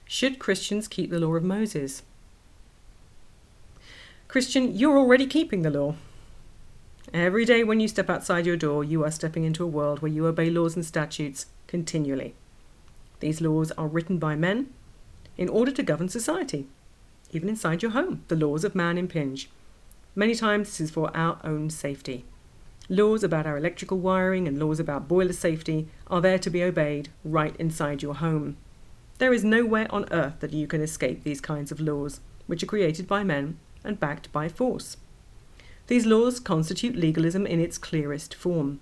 Should Christians keep the law of Moses? Christian, you're already keeping the law. Every day when you step outside your door, you are stepping into a world where you obey laws and statutes continually. These laws are written by men in order to govern society. Even inside your home, the laws of man impinge. Many times this is for our own safety. Laws about our electrical wiring and laws about boiler safety are there to be obeyed right inside your home. There is nowhere on earth that you can escape these kinds of laws, which are created by men and backed by force. These laws constitute legalism in its clearest form.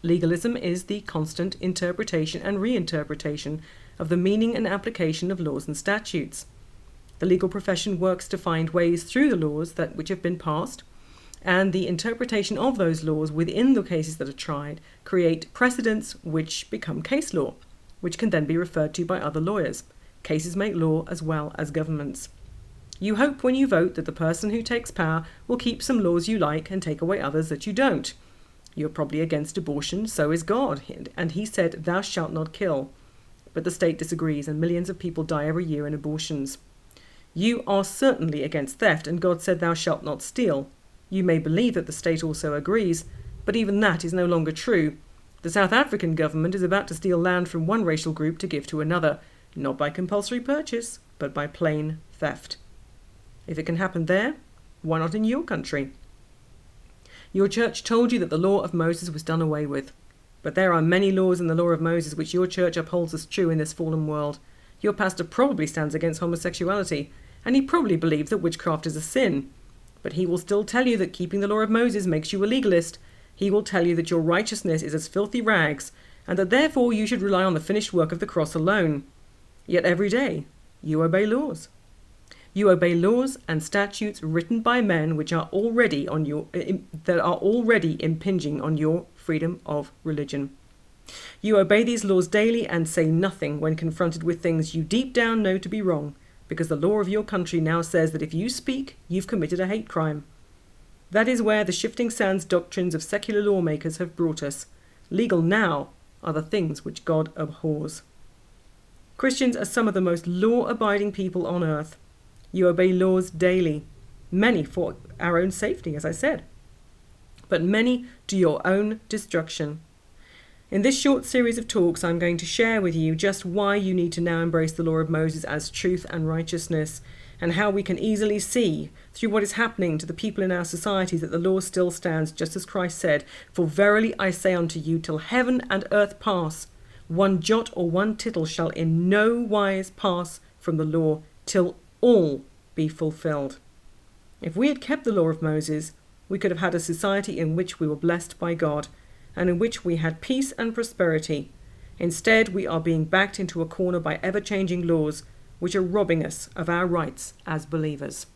Legalism is the constant interpretation and reinterpretation of the meaning and application of laws and statutes. The legal profession works to find ways through the laws which have been passed, and the interpretation of those laws within the cases that are tried create precedents which become case law, which can then be referred to by other lawyers. Cases make law as well as governments. You hope when you vote that the person who takes power will keep some laws you like and take away others that you don't. You're probably against abortion, so is God, and he said, "Thou shalt not kill." But the state disagrees, and millions of people die every year in abortions. You are certainly against theft, and God said, "Thou shalt not steal." You may believe that the state also agrees, but even that is no longer true. The South African government is about to steal land from one racial group to give to another, not by compulsory purchase, but by plain theft. If it can happen there, why not in your country? Your church told you that the law of Moses was done away with, but there are many laws in the law of Moses which your church upholds as true in this fallen world. Your pastor probably stands against homosexuality, and he probably believes that witchcraft is a sin. But he will still tell you that keeping the law of Moses makes you a legalist. He will tell you that your righteousness is as filthy rags, and that therefore you should rely on the finished work of the cross alone. Yet every day you obey laws. You obey laws and statutes written by men which are already impinging on your freedom of religion. You obey these laws daily and say nothing when confronted with things you deep down know to be wrong, because the law of your country now says that if you speak, you've committed a hate crime. That is where the shifting sands doctrines of secular lawmakers have brought us. Legal now are the things which God abhors. Christians are some of the most law-abiding people on earth. You obey laws daily, many for our own safety, as I said, but many to your own destruction. In this short series of talks, I'm going to share with you just why you need to now embrace the law of Moses as truth and righteousness, and how we can easily see through what is happening to the people in our societies that the law still stands, just as Christ said, "For verily I say unto you, till heaven and earth pass, one jot or one tittle shall in no wise pass from the law, till all be fulfilled." If we had kept the law of Moses, we could have had a society in which we were blessed by God, and in which we had peace and prosperity. Instead, we are being backed into a corner by ever-changing laws, which are robbing us of our rights as believers.